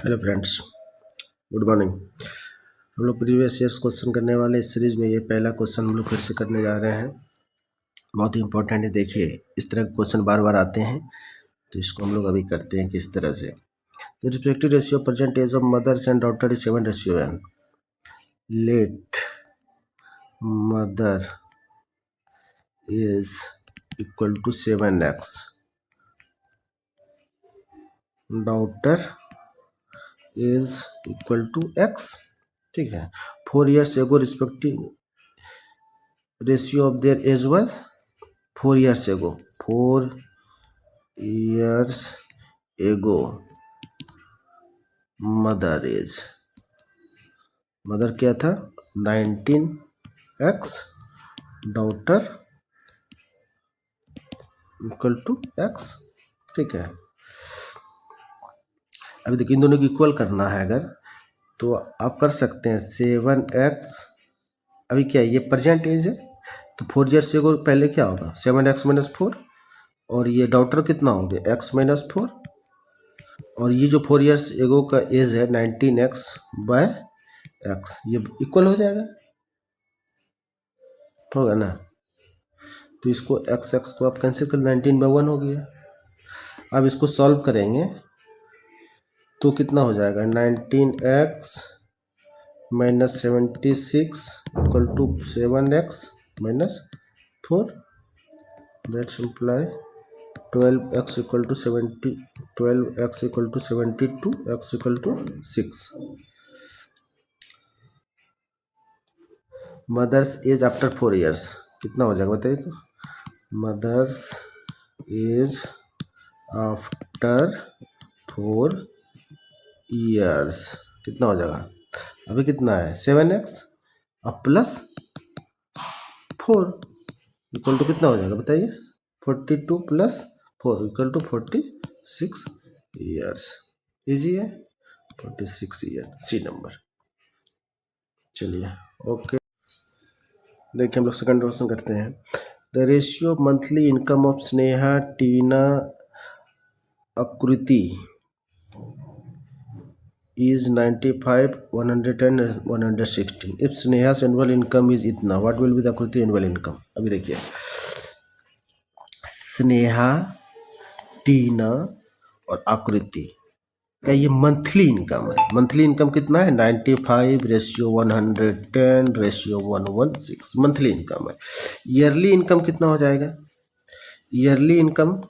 Hello friends, good morning. हम लोग previous years question करने वाले इस सीरीज में ये पहला क्वेश्चन हम लोग फिर से करने जा रहे हैं। बहुत ही इंपॉर्टेंट है। देखिए, इस तरह के क्वेश्चन बार बार आते हैं, तो इसको हम लोग अभी करते हैं किस तरह से। The respective ratio present age of mothers and daughter is 7:1। Let mother is equal to 7x, daughter is equal to x। ठीक है। 4 years ago respective ratio of their age was 4 years एगो। 4 years एगो mother as, mother क्या था 19x, daughter equal to x। ठीक है। अभी देखिए, इन दोनों को इक्वल करना है अगर, तो आप कर सकते हैं 7x। अभी क्या है, ये प्रेजेंट एज है, तो 4 years एगो पहले क्या होगा 7x माइनस 4, और ये डॉटर कितना हो गया x माइनस 4, और ये जो 4 years एगो का एज है 19x बाय x, ये इक्वल हो जाएगा, होगा ना। तो इसको x को आप कैंसिल कर 19/1 हो गया। अब इसको सॉल्व करेंगे तो कितना हो जाएगा 19x minus 76 equal to 7x minus 4, that's imply 12x equal to 70, 12x equal to 72, x equal to 6। Mother's age after 4 years कितना हो जाएगा बताइए। तो मदर्स एज आफ्टर 4 years कितना हो जाएगा, अभी कितना है 7x अब प्लस 4 इक्वल टू कितना हो जाएगा बताइए, 42 plus 4 equal to 46 years। Easy है, 46 ईयर, सी नंबर। चलिए ओके, देखिए हम लोग सेकंड क्वेश्चन करते हैं। The ratio of monthly income of Sneha, Tina, Akriti is 95, 110, 116. If Sneha's annual income is इतना, what will be the आकृति annual income? अभी देखिए, स्नेहा, टीना और आकृति का ये मंथली इनकम है। मंथली इनकम कितना है 95 रेशियो 110 रेशियो 116, मंथली इनकम है। ईयरली इनकम कितना हो जाएगा, yearly income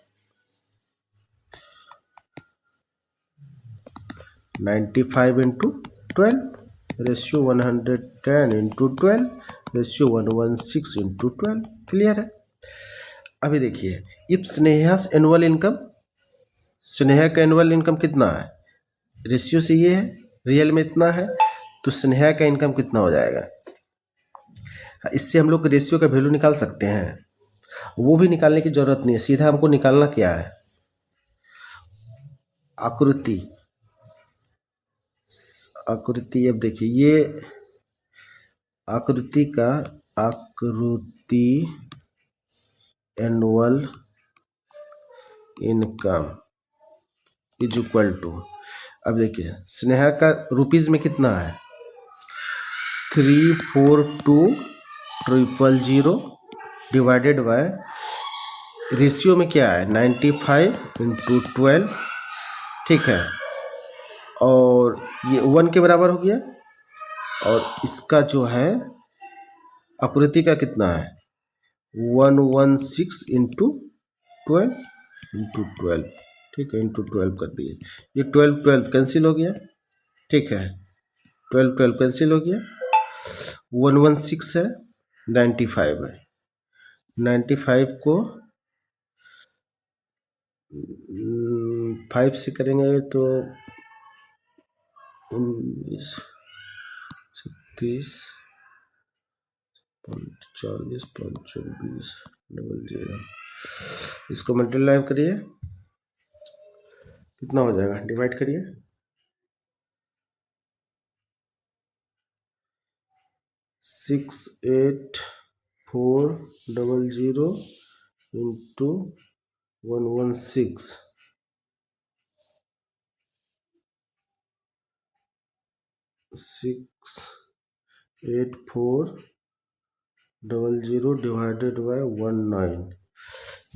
95 into 12 ratio 110 into 12 ratio 116 into 12। Clear है। अभी देखिए, इफ स्नेहास एनुअल इनकम, स्नेहा का एनुअल इनकम कितना है, रेशियो से ये है, रियल में इतना है, तो स्नेहा का इनकम कितना हो जाएगा। इससे हम लोग रेशियो का वैल्यू निकाल सकते हैं, वो भी निकालने की जरूरत नहीं है, सीधा हमको निकालना क्या है, आकृति। आकृति, अब देखिए ये आकृति का, Akriti annual income is equal to, अब देखिए स्नेहा का रुपीज में कितना है 342,000 डिवाइडेड बाय रेशियो में क्या है 95 इंटू 12। ठीक है, और ये 1 के बराबर हो गया, और इसका जो है आकृति का कितना है 116 इंटू 12। ठीक है, इंटू 12 कर दिए, ये 12 कैंसिल हो गया। ठीक है, 12 कैंसिल हो गया, 116 है, 95 है, 95 को 5 से करेंगे तो 19, 36, 40, 24, 00, इसको मल्टीप्लाई करिए, कितना हो जाएगा, डिवाइड करिए, 68,400 इंटू 116, 6840 डिवाइडेड बाय 19,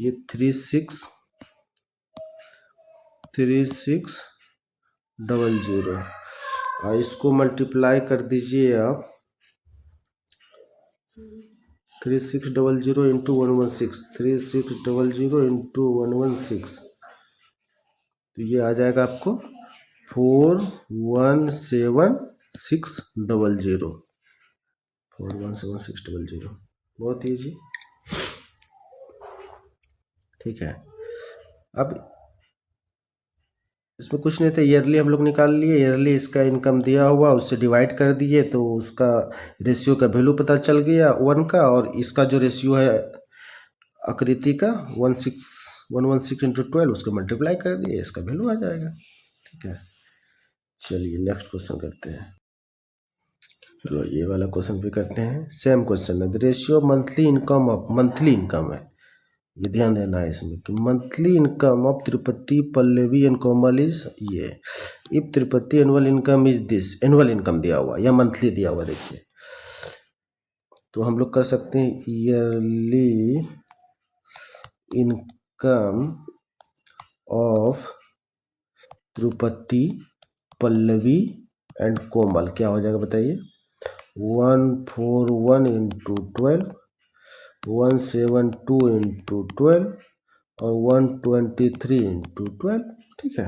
ये 3600। इसको मल्टीप्लाई कर दीजिए आप 3600 इंटू 116, 3600 इंटू 116, तो ये आ जाएगा आपको 417600, 417600, बहुत ईजी। ठीक है, अब इसमें कुछ नहीं था, ईयरली हम लोग निकाल लिए, ईयरली इसका इनकम दिया हुआ उससे डिवाइड कर दिए तो उसका रेशियो का वैल्यू पता चल गया 1 का, और इसका जो रेशियो है आकृति का 116 इंटू 12 उसको मल्टीप्लाई कर दिए, इसका वैल्यू आ जाएगा। ठीक है, चलिए नेक्स्ट क्वेश्चन करते हैं। चलो ये वाला क्वेश्चन भी करते हैं, सेम क्वेश्चन है। The ratio monthly income of, monthly income है, ये ध्यान देना है इसमें कि monthly income of Tirupati, Pallavi and Komal is ये। If Tirupati annual income is this, annual income दिया हुआ या मंथली दिया हुआ, देखिए तो हम लोग कर सकते हैं yearly income of Tirupati, Pallavi and Komal क्या हो जाएगा बताइए, 141 इंटू 12, 172 इंटू 12 और 123 इंटू 12। ठीक है,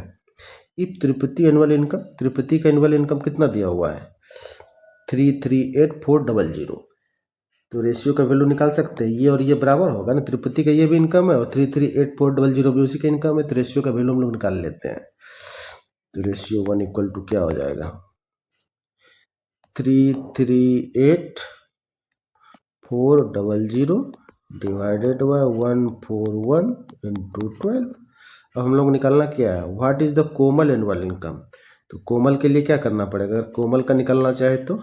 if Tirupati annual income, Tirupati का एनुअल इनकम कितना दिया हुआ है 338400, तो रेशियो का वैल्यू निकाल सकते हैं, ये और ये बराबर होगा ना, तिरुपति का ये भी इनकम है और 338400 भी उसी का इनकम है, तो रेशियो का वैल्यू हम लोग निकाल लेते हैं। तो रेशियो 1 इक्वल टू क्या हो जाएगा 338400 डिवाइडेड बाय 141 इंटू 12। अब हम लोग निकालना क्या है, what is the Komal annual income, तो कोमल के लिए क्या करना पड़ेगा, अगर कोमल का निकालना चाहे तो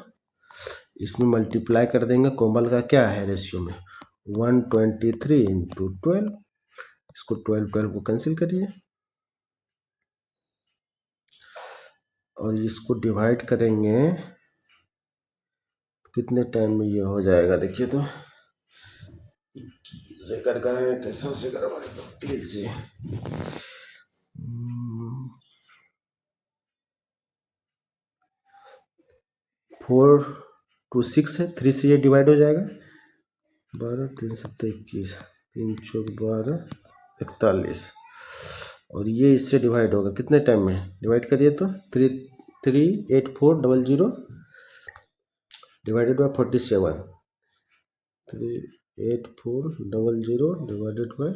इसमें मल्टीप्लाई कर देंगे, कोमल का क्या है रेशियो में 123 इंटू 12, इसको 12 को कैंसिल करिए और इसको डिवाइड करेंगे, कितने टाइम में ये हो जाएगा देखिए, तो से कर कैसे से कर हमारे तेल से 4 to 6 है, 3 से ये डिवाइड हो जाएगा, 12 3 7 21, 3 चौक 12 41, और ये इससे डिवाइड होगा कितने टाइम में, डिवाइड करिए तो 338400 डिवाइडेड बाय 47, 3840 डिवाइडेड बाय,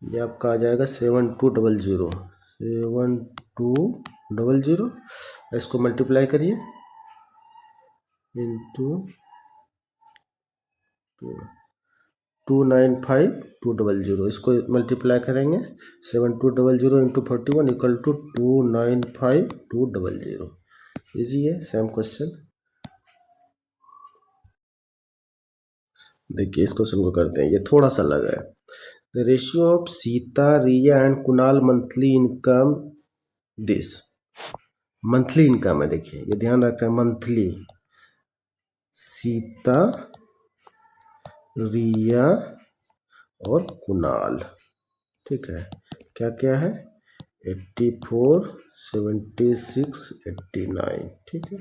ये आपका आ जाएगा 7200, इसको मल्टीप्लाई करिए इंटू 295200, इसको मल्टीप्लाई करेंगे 7200 इंटू 41 इक्वल टू 295200। इजी है, सेम क्वेश्चन। देखिए इस क्वेश्चन को करते हैं, ये थोड़ा सा लगा है। The ratio of Sita, Riya and Kunal monthly income this, monthly income है, देखिए ये ध्यान रखना है, मंथली सीता, रिया और कुणाल। ठीक है, क्या क्या है 84 76 89। ठीक है,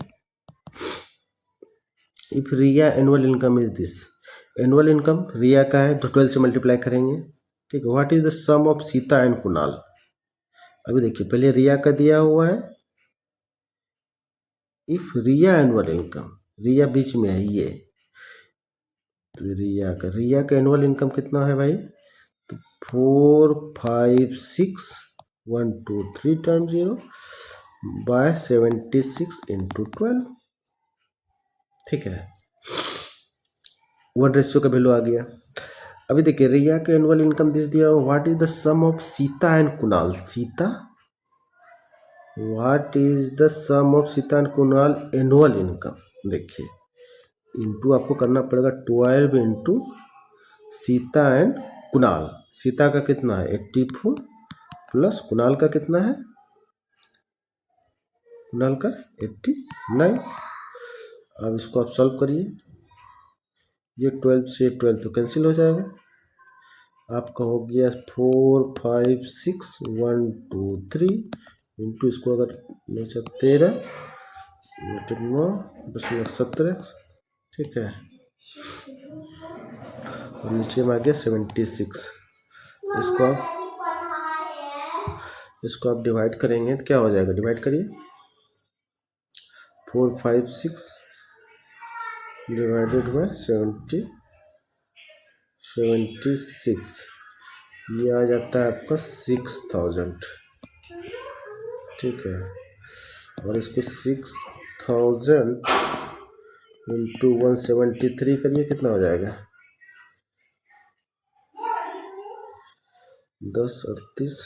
if Riya annual income is this, annual income Riya का है तो 12 से मल्टीप्लाई करेंगे। ठीक है, what is the sum of Sita and Kunal, अभी देखिए पहले रिया का दिया हुआ है, if Riya annual income, Riya बीच में है ये, तो रिया का एनुअल इनकम कितना है भाई, तो 456123 टाइम 0 बाय 76 इंटू 12। ठीक है, 1 रेशियो का वैल्यू आ गया। अभी देखिए रिया का एनुअल इनकम दिस दिया, what is the sum of Sita and Kunal, Sita, what is the sum of Sita and Kunal annual income, देखिए इंटू आपको करना पड़ेगा 12 इंटू सीता एंड कुणाल, सीता का कितना है 84 प्लस कुणाल का कितना है कुणाल का 89। अब इसको आप सॉल्व करिए, ये 12 से 12 तो कैंसिल हो जाएगा, आपका हो गया 4 5 6 1 2 3 इंटू इसको अगर 13 9 17, ठीक है, और नीचे में आ गया 76। इसको आप डिवाइड करेंगे तो क्या हो जाएगा, डिवाइड करिए, 4 5 6 डिवाइडेड बाय 76, ये आ जाता है आपका 6000, ठीक है। और इसको 6000 इंटू 173 करिए, कितना हो जाएगा, 10 38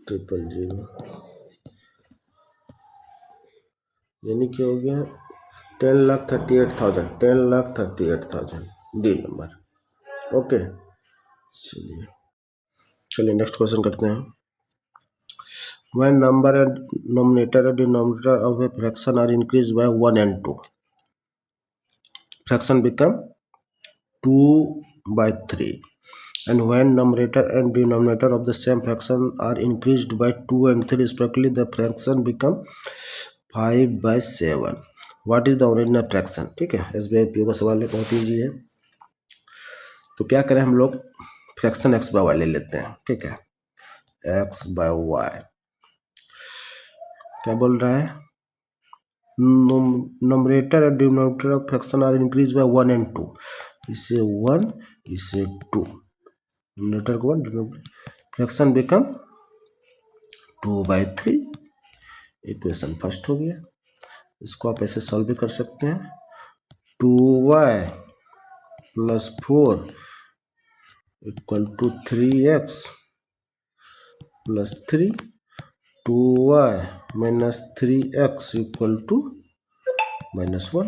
000, यानी कि हो गया 10,38,000, 10,38,000 डी नंबर। ओके, चलिए नेक्स्ट क्वेश्चन करते हैं। When number and numerator and denominator of a fraction are increased by 1 and 2, fraction become 2/3. And when numerator and denominator of the same fraction are increased by 2 and 3 respectively, the fraction become 5/7. What is the original fraction? ठीक है, SBI PO का सवाल है, बहुत easy है। तो क्या करें हम लोग, फ्रैक्शन x बाय वाई ले लेते हैं, ठीक है, x बाय वाई क्या बोल रहा है, numerator and denominator of fraction are increase by 1 and 2, इसे 1 इसे 2, नंबरेटर को 1, denominator, fraction become 2/3, equation first हो गया। इसको आप ऐसे सॉल्व भी कर सकते हैं, 2y + 4 = 3x + 3, 2y - 3x = -1,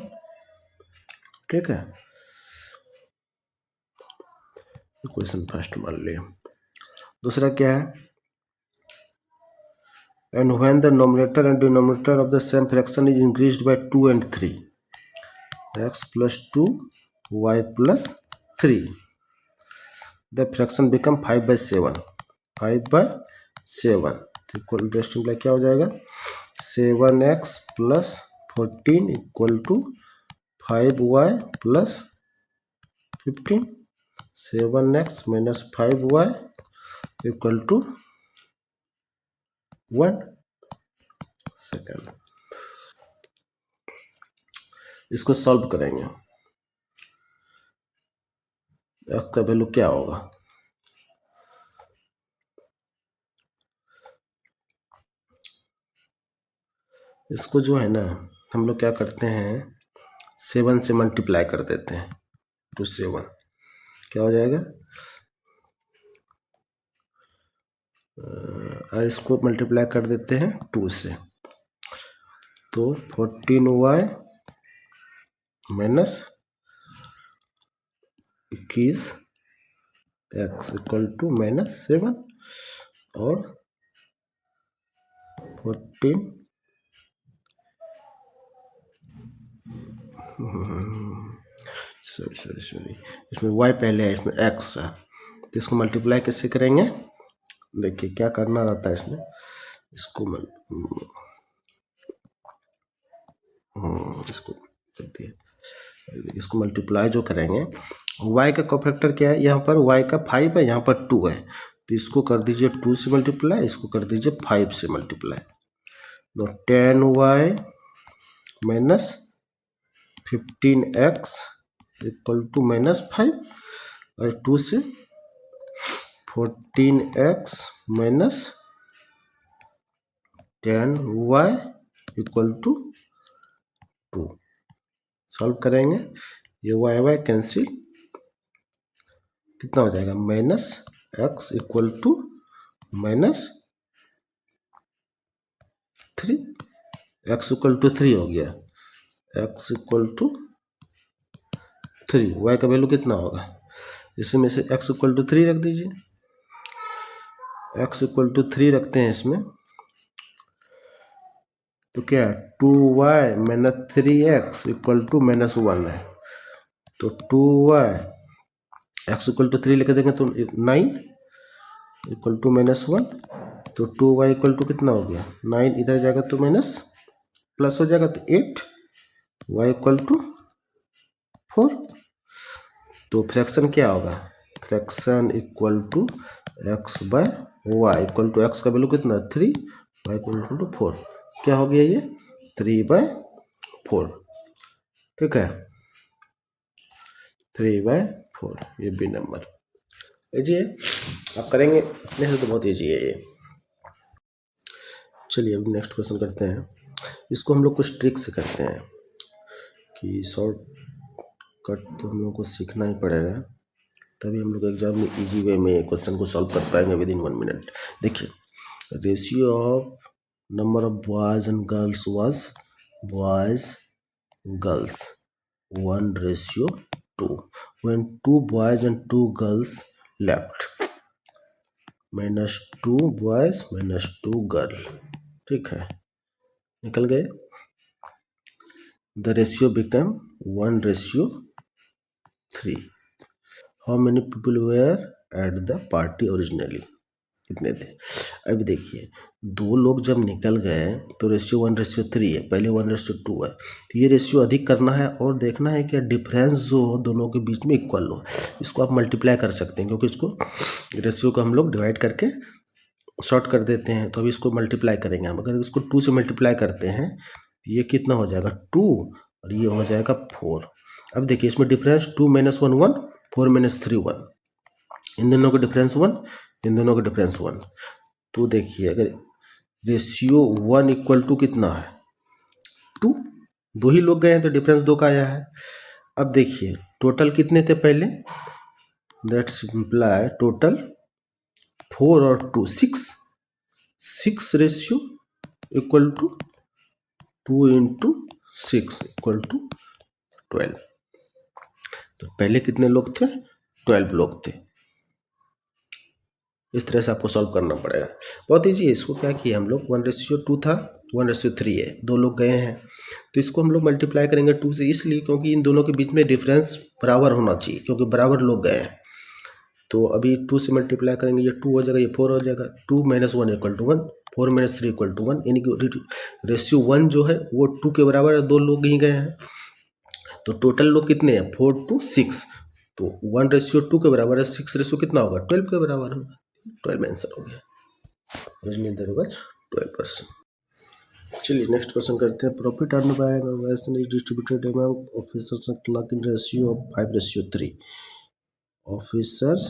ठीक है, इक्वेशन फर्स्ट मान लिया। दूसरा क्या है, and when the numerator and denominator of the same fraction is increased by 2 and 3, x + 2 y + 3, the fraction become 5/7, 5/7, तो इक्वल इंटरेस्टिंग क्या हो जाएगा, 7x + 14 = 5y + 15, 7x - 5y = 1 second. इसको सॉल्व करेंगे, x का वैल्यू क्या होगा, इसको जो है ना हम लोग क्या करते हैं, 7 से मल्टीप्लाई कर देते हैं, तो 7 क्या हो जाएगा, और इसको मल्टीप्लाई कर देते हैं 2 से, तो 14y - 21x = -7 और 14 सॉरी इसमें y पहले है, इसमें x है, तो इसको मल्टीप्लाई कैसे करेंगे, देखिए क्या करना रहता है इसमें, इसको इसको मल्टीप्लाई जो करेंगे, y का कोफैक्टर क्या है, यहाँ पर y का 5 है, यहाँ पर 2 है, तो इसको कर दीजिए 2 से मल्टीप्लाई, इसको कर दीजिए 5 से मल्टीप्लाई, तो 10y - 15x = -5, और 2 से 14x - 10y = 2, सॉल्व करेंगे, ये y कैंसिल, कितना हो जाएगा, -x = -3, x = 3 हो गया, x = 3, y का वैल्यू कितना होगा, इसमें से x = 3 रख दीजिए, x = 3 रखते हैं इसमें, तो क्या है 2y minus 3x equal to -1 है। तो 2y x इक्वल टू 3 लिख देंगे तो 9 इक्वल टू -1। तो 2y इक्वल टू कितना हो गया 9, इधर जाएगा तो माइनस प्लस हो जाएगा तो 8, y इक्वल टू 4। तो फ्रैक्शन क्या होगा, fraction equal to x by y equal to x का वैल्यू कितना 3, y इक्वल टू 4। क्या हो गया ये 3/4। ठीक है 3/4, ये बी नंबर। लीजिए आप करेंगे अपने से तो बहुत ईजी है ये। चलिए अब नेक्स्ट क्वेश्चन करते हैं। इसको हम लोग कुछ ट्रिक से करते हैं कि शॉर्ट कट तो हम लोग को सीखना ही पड़ेगा, तभी हम लोग एग्जाम में इजी वे में क्वेश्चन को सॉल्व कर पाएंगे विद इन 1 मिनट। देखिए ratio of number of boys and girls was boys girls 1:2 when 2 boys and 2 girls left, -2 boys -2 girl। ठीक है निकल गए। The ratio become 1:3। How many people were at the party originally, कितने थे। अब देखिए दो लोग जब निकल गए तो रेशियो 1:3 है, पहले 1:2 है। तो ये रेशियो अधिक करना है और देखना है कि डिफरेंस जो हो दोनों के बीच में इक्वल हो। इसको आप मल्टीप्लाई कर सकते हैं क्योंकि इसको रेशियो को हम लोग डिवाइड करके शॉर्ट कर देते हैं। तो अभी इसको मल्टीप्लाई करेंगे हम। अगर इसको 2 से मल्टीप्लाई करते हैं तो ये कितना हो जाएगा 2 और ये हो जाएगा 4। अब देखिए इसमें डिफरेंस 2 - 1 1, 4 - 3 1, इन दोनों का डिफरेंस 1, इन दोनों का डिफरेंस 1। तो देखिए अगर रेशियो 1 इक्वल टू कितना है 2, दो ही लोग गए हैं तो डिफरेंस 2 का आया है। अब देखिए टोटल कितने थे पहले, दैट्स इम्प्लाई टोटल 4 और 2 6 ratio equal to 2 × 6 equal to 12। तो पहले कितने लोग थे 12 लोग थे। इस तरह से आपको सॉल्व करना पड़ेगा, बहुत ईजी है। इसको क्या किया हम लोग 1:2 था 1:3 है, दो लोग गए हैं तो इसको हम लोग मल्टीप्लाई करेंगे 2 से, इसलिए क्योंकि इन दोनों के बीच में डिफरेंस बराबर होना चाहिए क्योंकि बराबर लोग गए हैं। तो अभी 2 से मल्टीप्लाई करेंगे, ये 2 हो जाएगा, ये 4 हो जाएगा। 2 - 1 = 1, 4 - 3 = 1, यानी कि रेशियो 1 जो है वो 2 के बराबर है, दो लोग ही गए हैं। तो टोटल लोग कितने हैं 4 to 6, तो 1:2 के बराबर है, 6 रेशियो कितना होगा 12 के बराबर होगा। 12 आंसर हो गया, ओरिजिनल देर होगा 12%। चलिए नेक्स्ट क्वेश्चन करते हैं। Profit earn by an organization is distributed among officers and clerk in ratio of 5:3। Officers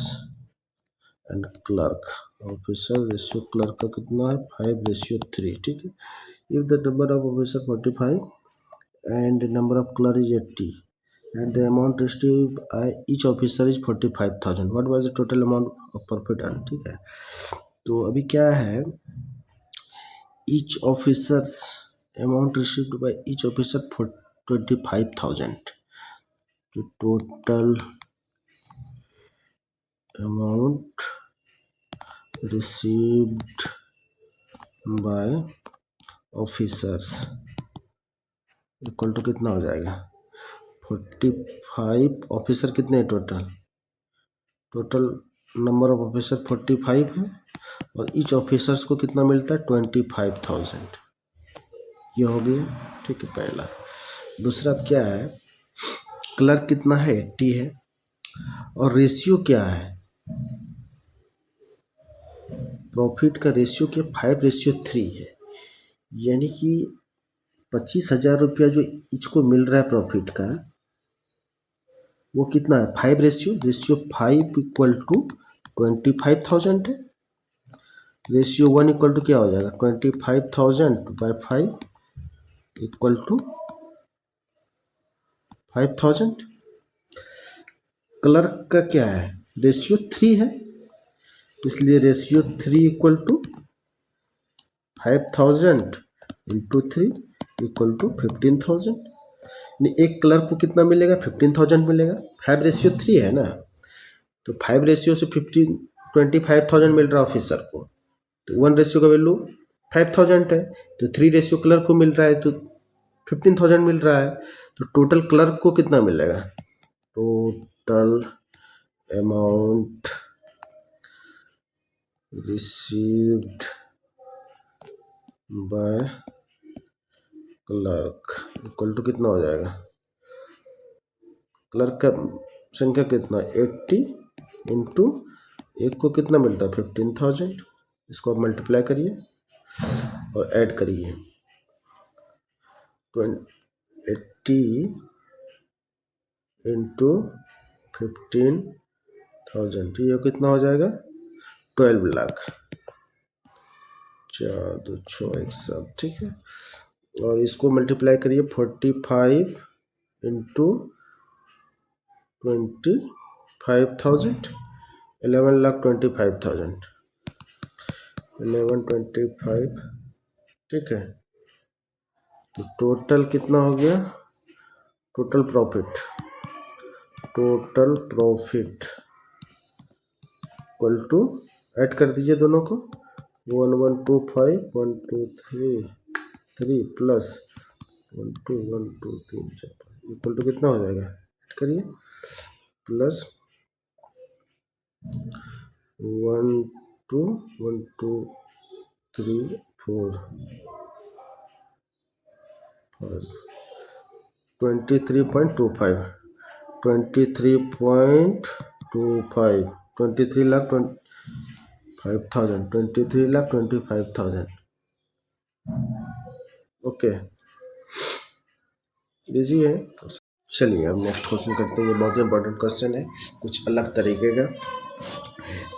and clerk, officer ratio clerk का कितना है 5:3। ठीक है। If the number of officer 45 and number of clerk is 80 and the amount received by each officer is 45,000, what was the total amount of profit earned। ठीक है तो अभी क्या है each officers amount received by each officer for 25,000, तो total amount received by officers equal to कितना हो जाएगा 45। ऑफिसर कितने हैं टोटल नंबर ऑफ ऑफिसर 45 है और ईच ऑफिसर्स को कितना मिलता है 25,000, ये हो गया। ठीक है पहला। दूसरा क्या है क्लर्क कितना है 80 है और रेशियो क्या है प्रॉफिट का रेशियो क्या 5:3 है, यानी कि 25,000 रुपया जो इसको मिल रहा है प्रॉफिट का वो कितना है 5 रेशियो 5 इक्वल टू 25,000 है। रेशियो 1 इक्वल टू क्या हो जाएगा 25,000/5 इक्वल टू 5,000। क्लर्क का क्या है रेशियो 3 है, इसलिए ratio 3 equal to 5,000 × 3 equal to 15,000। एक क्लर्क को कितना मिलेगा 15,000 मिलेगा, 5:3 है ना, तो 5 रेशियो से 25,000 मिल रहा है ऑफिसर को, तो 1 रेशियो का वैल्यू 5000 है, तो 3 रेशियो क्लर्क को मिल रहा है, तो 15000 मिल रहा है। तो टोटल क्लर्क को कितना मिलेगा? Total amount received by clerk equal to कितना हो जाएगा? क्लर्क का संख्या कितना? 80 इंटू एक को कितना मिलता है? 15000। इसको आप मल्टीप्लाई करिए और ऐड करिए। 80 इंटू 15000, तो ये कितना हो जाएगा? 12 लाख। 4 2 6 1 7, ठीक है। और इसको मल्टीप्लाई करिए 45 इंटू 25,000, 11,25,000, 1125, ठीक है। तो टोटल कितना हो गया? Total profit equal to, add कर दीजिए दोनों को, 1125,123 प्लस 12,123 इक्वल टू कितना हो जाएगा? ऐड करिए, प्लस 12123 4 23.25 23.25 23,25,000 23,25,000। ओके, इजी है। चलिए अब नेक्स्ट क्वेश्चन करते हैं। ये बहुत इंपॉर्टेंट क्वेश्चन है, कुछ अलग तरीके का।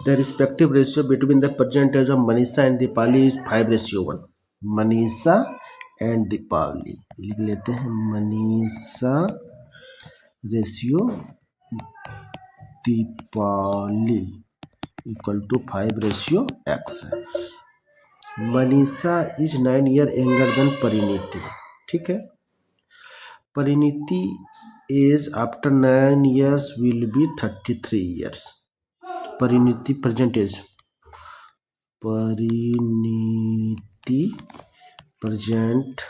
The respective ratio between the percentage of Manisha and Deepali is 5:1। Manisha and Deepali लिख लेते हैं। Manisha ratio Deepali equal to 5:x है। Manisha is 9 year younger than Parineeti, ठीक है। Parineeti age after 9 years will be 33 years। Parineeti present age, Parineeti present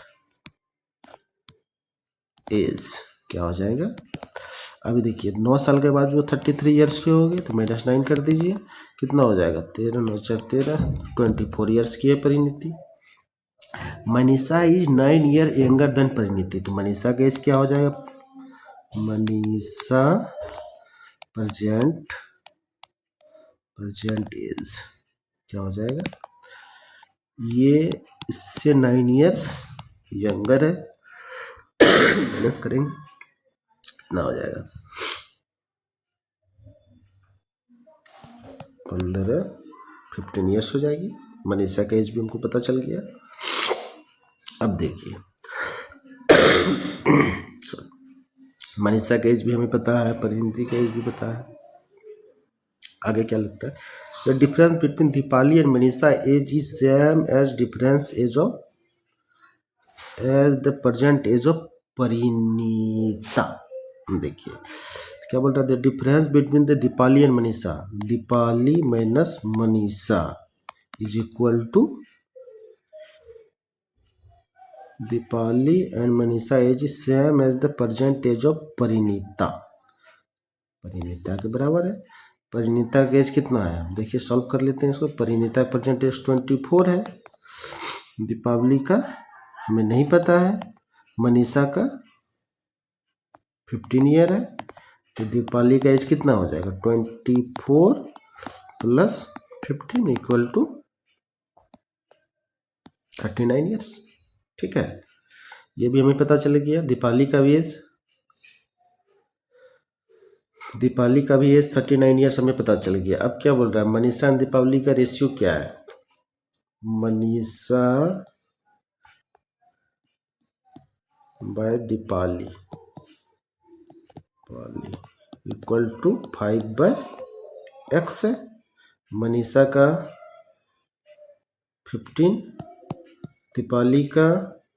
age क्या हो जाएगा? अभी देखिए 9 साल के बाद जो 33 ईयर्स के हो गए, तो -9 कर दीजिए, कितना हो जाएगा? 13 9 4 13, 24 ईयर्स की है Parineeti. Manisha is 9 year younger than Parineeti, तो मनीषा का एज क्या हो जाएगा? मनीषा प्रेजेंट एज क्या हो जाएगा? ये इससे 9 ईयर्स यंगर है, माइनस करेंगे, कितना हो जाएगा? 15 ईयर्स हो जाएगी। मनीषा का एज भी हमको पता चल गया। अब देखिए मनीषा का एज भी हमें पता है, परिणीति का एज भी पता है। आगे क्या लगता है? The difference between Deepali and Manisha age is same age difference age of age the present age of Parineeta. देखिए क्या बोल रहा है? The difference between the Deepali and Manisha, Deepali minus Manisha is equal to Deepali and Manisha age is same age the present age of Parineeta. Parineeta के बराबर है। परिणीता का as कितना है? देखिए सॉल्व कर लेते हैं इसको। परिणीता का प्रेजेंट एज 24 है, दीपावली का हमें नहीं पता है, मनीषा का 15 ईयर है, तो दीपाली का एज कितना हो जाएगा? 24 प्लस 15 इक्वल टू 39 ईयर्स, ठीक है। ये भी हमें पता चल गया। दीपाली का भी एज 39 ईयर्स हमें पता चल गया। अब क्या बोल रहा है? मनीषा एंड दीपावली का रेशियो क्या है? Manisha by Deepali equal to 5/x है। मनीषा का 15, दीपाली का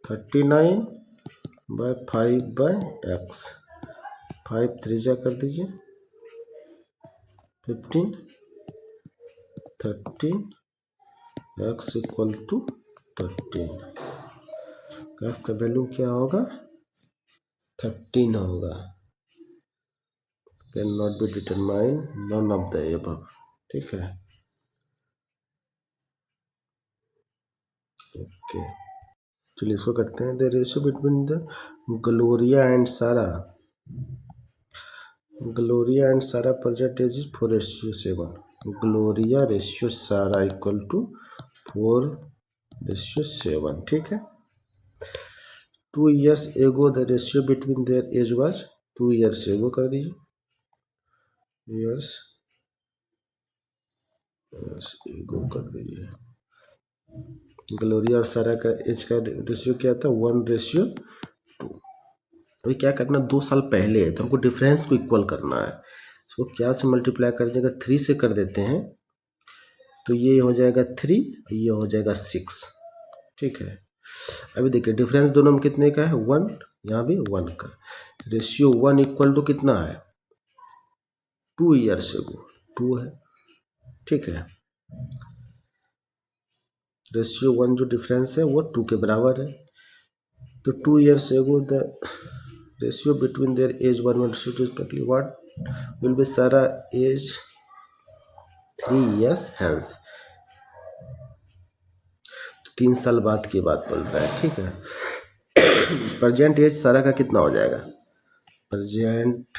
39/5/x। 5 3 जा कर दीजिए, 15 13 x इक्वल टू 13। तो x का वैल्यू क्या होगा? 13 होगा। Can not be determine none of the above. ठीक है, ओके। चलिए इसको करते हैं। The ratio between the Gloria and Sara, Gloria and Sara present age is 4:7। Gloria ratio Sara equal to 4:7। ठीक है। 2 years ago the ratio between their age was, 2 years एगो कर दीजिए, ईयर्स एगो कर दीजिए। ग्लोरिया और सारा का एज का रेशियो क्या था? 1:2। अभी क्या करना, 2 साल पहले है तो हमको डिफरेंस को इक्वल करना है। इसको क्या से मल्टीप्लाई कर देंगे? 3 से कर देते हैं तो ये हो जाएगा 3, ये हो जाएगा 6। ठीक है। अभी देखिए डिफरेंस दोनों में कितने का है? 1, यहाँ भी 1 का। रेशियो 1 इक्वल टू कितना है? 2 years एगो 2 है। ठीक है, रेशियो 1 जो डिफरेंस है वो 2 के बराबर है। तो 2 years ago the ratio between their age 1 and 2 respectively what will be Sara age 3 years hence. 3 साल बाद की बात बोल रहा है। ठीक है। प्रेजेंट एज सारा का कितना हो जाएगा? Present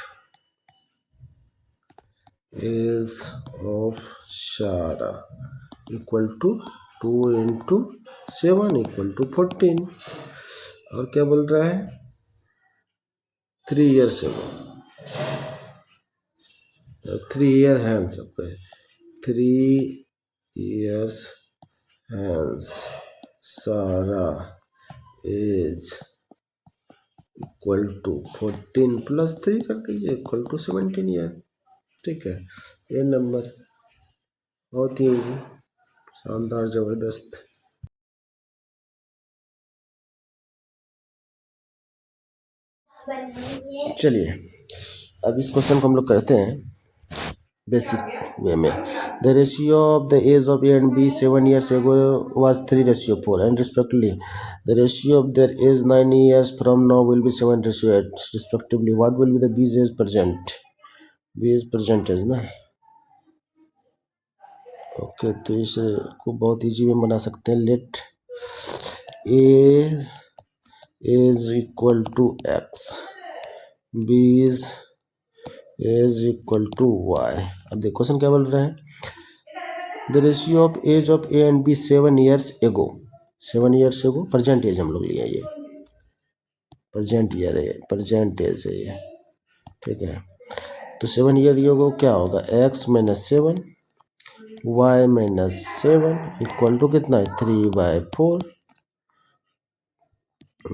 age of Sara equal to 2 into 7 equal to 14। और क्या बोल रहा है? 3 years एगो, 3 year हैंस सबका है। 3 years हैंस सारा एज इक्वल टू 14 + 3 कर दीजिए इक्वल टू 17 ईयर। ठीक है, ये नंबर बहुत ही ईजी, शानदार, ज़बरदस्त। चलिए अब इस क्वेश्चन को हम लोग करते हैं बेसिक वे में। The ratio of the age of A and B 7 years एगो was 3:4 and respectively the ratio of their age 9 years from now will be 7:8 respectively. What will be the b's age present? b age percentage ना। Okay, तो इसे को बहुत easy में बना सकते हैं। Let age is equal to X, B is equal to Y. अब देखो क्वेश्चन क्या बोल रहा है? The ratio of age of A and B 7 years एगो, 7 years एगो प्रेजेंट एज हम लोग लिया, ये प्रेजेंट ईयर है, प्रेजेंट एज है ये। ठीक है, तो 7 year एगो क्या होगा? x - 7 y - 7 इक्वल टू कितना है? 3/4।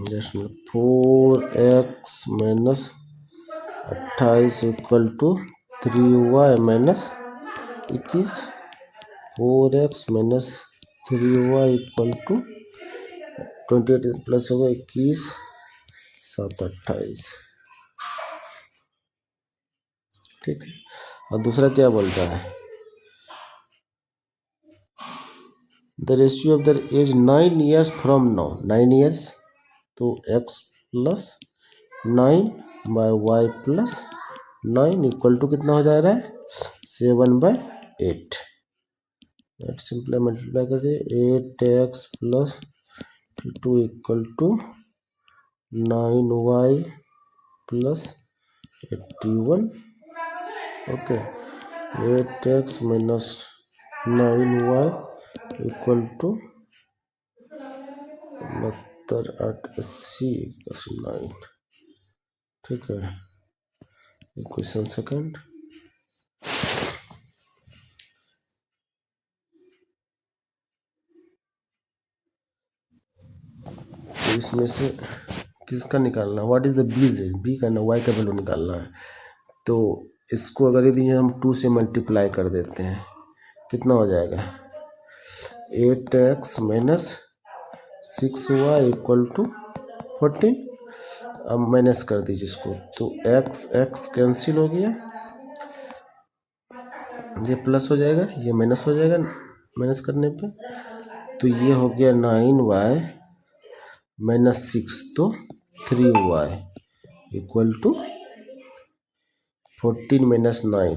जैसे 4x - 28 equal to 3y - 21। 4x - 3y equal to 28 plus होगा 21, 7 28। ठीक है, और दूसरा क्या बोलता है? The ratio of the age 9 years from now, 9 years, तो x + 9/y + 9 इक्वल टू कितना हो जा रहा है? 7/8। नेट सिंपल मल्टीप्लाई करिए, 8x + 2 equal to 9y + 81। Okay, 8x - 9y equal to 72, 8, 80 + 9। ठीक है, इक्वेशन सेकंड। तो इसमें से किसका निकालना? What is the bees? B का ना वाई का वैल्यू निकालना है। तो इसको अगर यदि हम 2 से मल्टीप्लाई कर देते हैं कितना हो जाएगा? 8x - 6y equal to 14। अब माइनस कर दीजिए इसको, तो x कैंसिल हो गया, ये प्लस हो जाएगा, ये माइनस हो जाएगा माइनस करने पे, तो ये हो गया 9y -6, तो 3y equal to 14 - 9,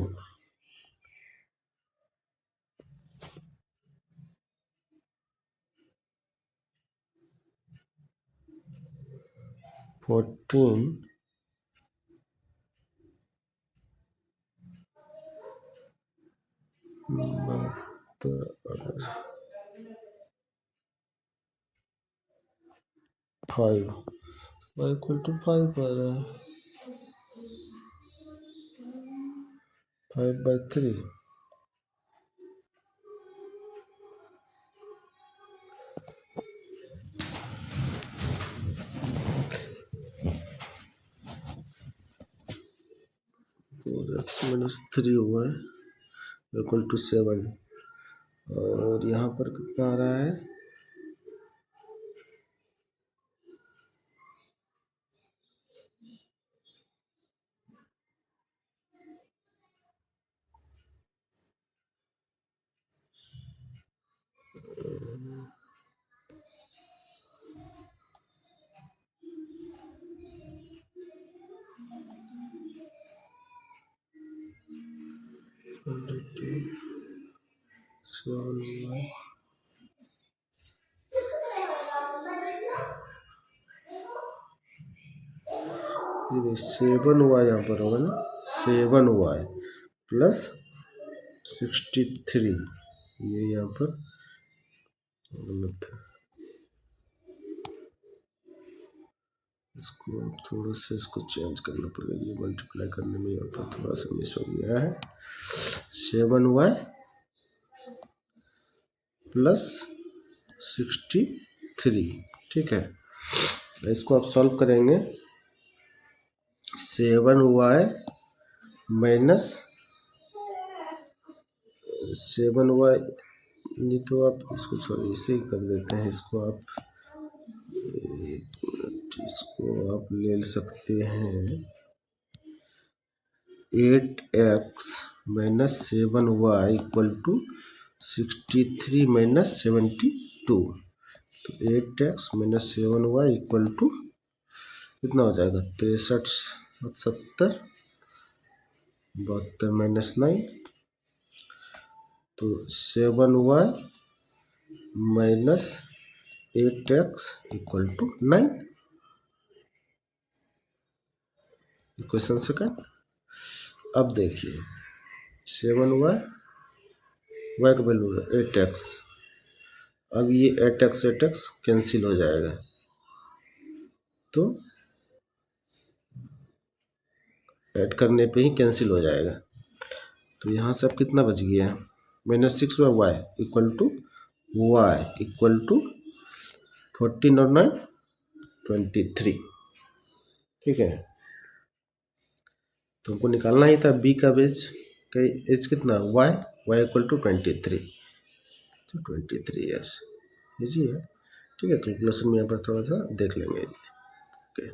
14 5 y equal to 5 आ रहा है, 5/3। -3 हुआ है इक्वल टू 7, और यहाँ पर कितना आ रहा है, ये 7y यहाँ पर होगा ना, 7y + 63, ये यहाँ पर गलत है, इसको थोड़ा सा इसको चेंज करना पड़ेगा, ये मल्टीप्लाई करने में यहाँ पर थोड़ा सा मिस हो गया है। 7y + 63, ठीक है, इसको आप सॉल्व करेंगे। 7y नहीं तो आप इसको छोड़िए, इसे ही कर देते हैं, इसको आप ले सकते हैं 8x - 7y इक्वल टू 63 - 72, तो 8x - 7y इक्वल टू कितना हो जाएगा, 63 70 72 - 9, तो 7y - 8x equal to 9, equation second. अब देखिए 7y का वैल्यू 8x, अब ये 8x कैंसिल हो जाएगा, तो ऐड करने पे ही कैंसिल हो जाएगा, तो यहाँ से अब कितना बच गया, -6y equal to y equal to 14 और 9 23, ठीक है। तो हमको निकालना ही था b का एज कितना, y इक्वल टू 23, तो 23 ईयर्स, इजी है, ठीक है। कैलकुलेशन में यहाँ पर थोड़ा सा देख लेंगे, ओके।